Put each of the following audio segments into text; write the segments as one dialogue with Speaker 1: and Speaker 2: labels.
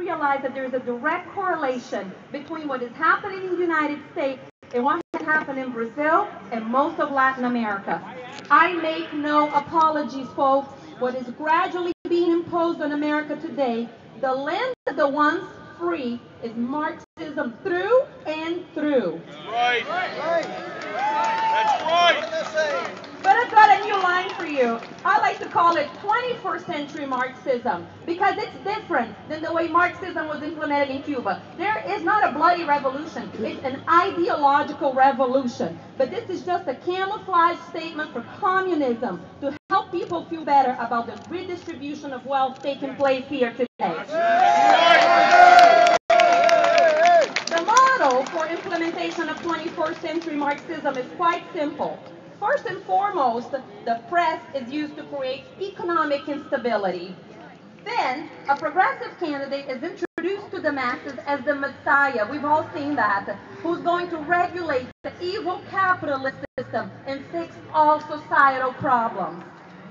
Speaker 1: realize that there is a direct correlation between what is happening in the United States and what has happened in Brazil and most of Latin America. I make no apologies, folks. What is gradually being imposed on America today, the lens of the once free, is Marxism through and through.
Speaker 2: Right. That's right.
Speaker 1: But I've got a new line for you. I like to call it 21st century Marxism because it's different than the way Marxism was implemented in Cuba. There is not a bloody revolution. It's an ideological revolution. But this is just a camouflage statement for communism to help people feel better about the redistribution of wealth taking place here today. The model for implementation of 21st century Marxism is quite simple. First and foremost, the press is used to create economic instability. Then, a progressive candidate is introduced to the masses as the Messiah. We've all seen that. Who's going to regulate the evil capitalist system and fix all societal problems.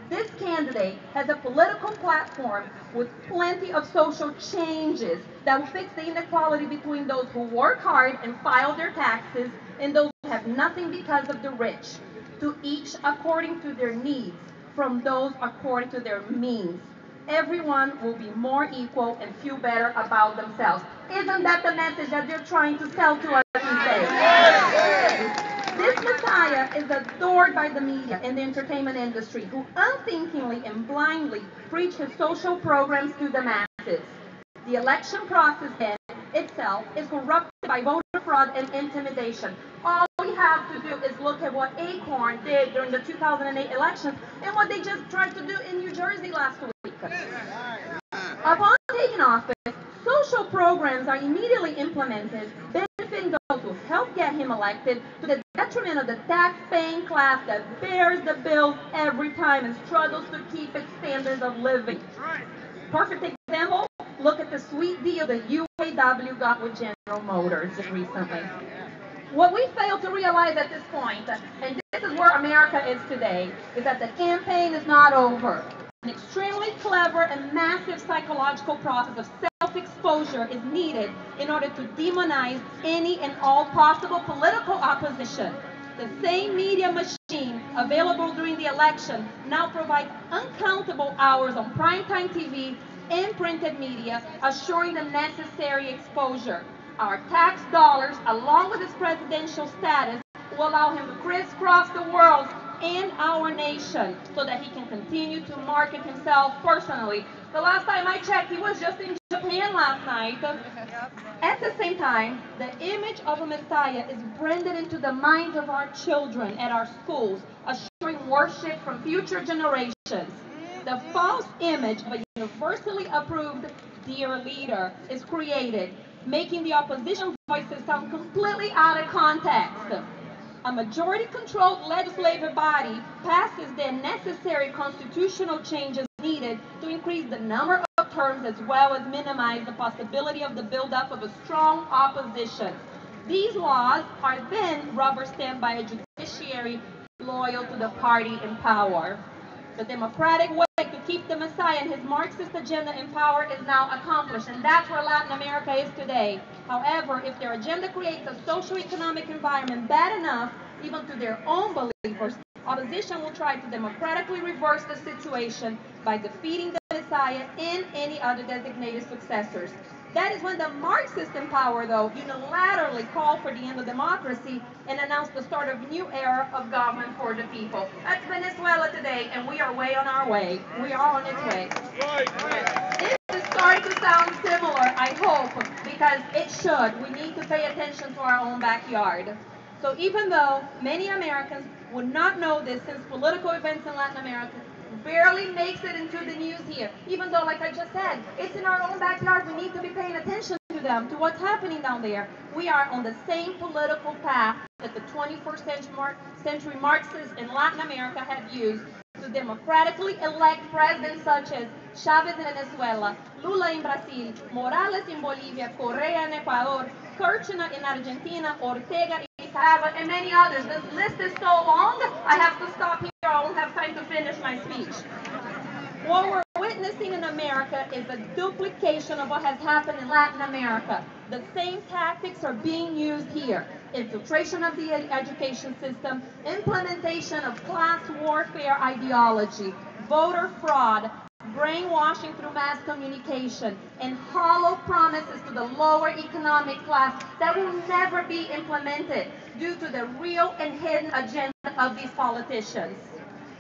Speaker 1: This candidate has a political platform with plenty of social changes that will fix the inequality between those who work hard and file their taxes and those who have nothing because of the rich, to each according to their needs, from those according to their means. Everyone will be more equal and feel better about themselves. Isn't that the message that they're trying to sell to us these days? This Messiah is adored by the media and the entertainment industry, who unthinkingly and blindly preach his social programs to the masses. The election process then itself is corrupted by voter fraud and intimidation. All we have to do is look at what Acorn did during the 2008 elections and what they just tried to do in New Jersey last week. Upon taking office, social programs are immediately implemented, benefiting those who helped get him elected to the detriment of the tax-paying class that bears the bills every time and struggles to keep its standards of living. Perfect example, look at the sweet deal that UAW got with General Motors just recently. What we fail to realize at this point, and this is where America is today, is that the campaign is not over. An extremely clever and massive psychological process of self-exposure is needed in order to demonize any and all possible political opposition. The same media machine available during the election now provides uncountable hours on primetime TV and printed media, assuring the necessary exposure. Our tax dollars, along with his presidential status, will allow him to crisscross the world and our nation so that he can continue to market himself personally. The last time I checked, he was just in Japan last night. At the same time, the image of a Messiah is branded into the minds of our children at our schools, assuring worship from future generations. The false image of a universally approved dear leader is created, making the opposition voices sound completely out of context. A majority-controlled legislative body passes the necessary constitutional changes needed to increase the number of terms as well as minimize the possibility of the buildup of a strong opposition. These laws are then rubber-stamped by a judiciary loyal to the party in power. The democratic way to keep the Messiah and his Marxist agenda in power is now accomplished, and that's where Latin America is today. However, if their agenda creates a socio-economic environment bad enough, even to their own believers, opposition will try to democratically reverse the situation by defeating the Messiah and any other designated successors. That is when the Marxists in power, though, unilaterally call for the end of democracy and announce the start of a new era of government for the people. That's Venezuela today, and we are way on our way. We are on its way. This is starting to sound similar, I hope, because it should. We need to pay attention to our own backyard. So even though many Americans would not know this, since political events in Latin America barely makes it into the news here, even though, like I just said, it's in our own backyard, we need to be paying attention to them, to what's happening down there. We are on the same political path that the 21st century Marxists in Latin America have used to democratically elect presidents such as Chavez in Venezuela, Lula in Brazil, Morales in Bolivia, Correa in Ecuador, Kirchner in Argentina, Ortega in Nicaragua, and many others. This list is so long, I have to stop here. I won't have time to finish my speech. What we're witnessing in America is a duplication of what has happened in Latin America. The same tactics are being used here. Infiltration of the education system, implementation of class warfare ideology, voter fraud, brainwashing through mass communication, and hollow promises to the lower economic class that will never be implemented due to the real and hidden agenda of these politicians.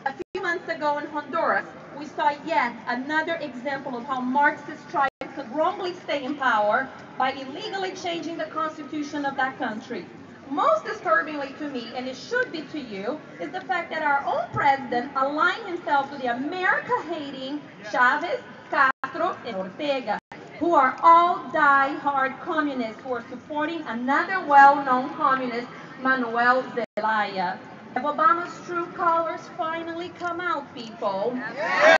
Speaker 1: A few months ago in Honduras, we saw yet another example of how Marxists try to wrongly stay in power by illegally changing the constitution of that country. Most disturbingly to me, and it should be to you, is the fact that our own president aligned himself with the America-hating Chavez, Castro, and Ortega, who are all die-hard communists who are supporting another well-known communist, Manuel Zelaya. Have Obama's true colors finally come out, people?
Speaker 2: Yeah.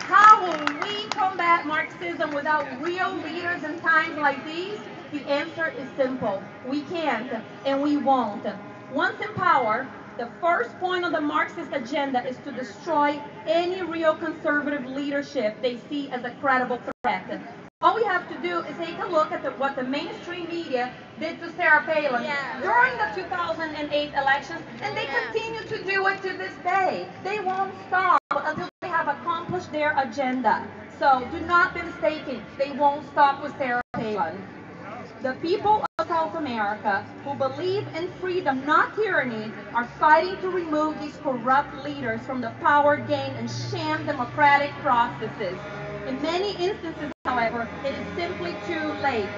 Speaker 1: How will we combat Marxism without real leaders in times like these? The answer is simple. We can't, and we won't. Once in power, the first point on the Marxist agenda is to destroy any real conservative leadership they see as a credible threat. All we have to do is take a look at what the mainstream media did to Sarah Palin during the 2008 elections, and they continue to do it to this day. They won't stop until they have accomplished their agenda. So do not be mistaken, they won't stop with Sarah Palin. The people of South America who believe in freedom, not tyranny, are fighting to remove these corrupt leaders from the power gain and sham democratic processes. In many instances, however, it is simply too late.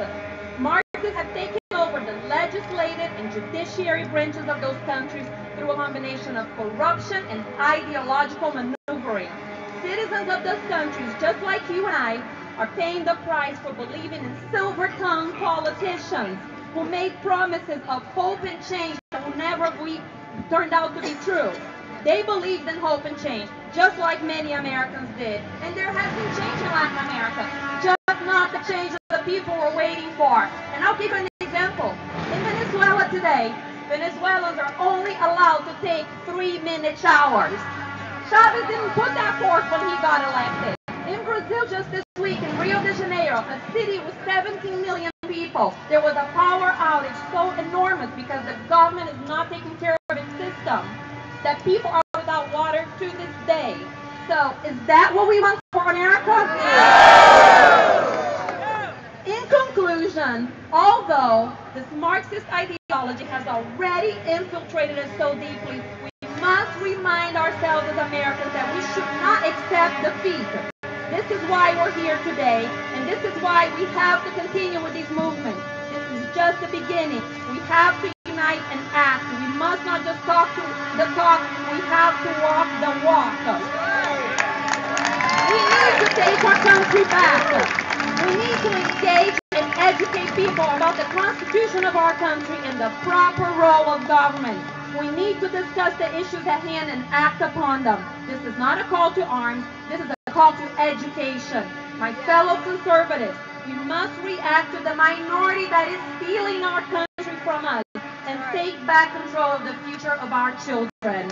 Speaker 1: Marxists have taken over the legislative and judiciary branches of those countries through a combination of corruption and ideological maneuvering. Citizens of those countries, just like you and I, are paying the price for believing in silver-tongued politicians who made promises of hope and change that will never be turned out to be true. They believed in hope and change, just like many Americans did. And there has been change in Latin America, just not the change that the people were waiting for. And I'll give you an example. In Venezuela today, Venezuelans are only allowed to take 3-minute showers. Chavez didn't put that forth when he got elected. In Brazil just this week, in Rio de Janeiro, a city with 17 million people, there was a power outage so enormous because the government is not taking care of its system that people are without water to this day. So, is that what we want for America? No! In conclusion, although this Marxist ideology has already infiltrated us so deeply, we must remind ourselves as Americans that we should not accept defeat. This is why we're here today, and this is why we have to continue with these movements. This is just the beginning. We have to unite and act. We must not just talk the talk, we have to walk the walk. We need to take our country back. We need to engage and educate people about the Constitution of our country and the proper role of government. We need to discuss the issues at hand and act upon them. This is not a call to arms. This is a call to education. My fellow conservatives, we must react to the minority that is stealing our country from us and take back control of the future of our children.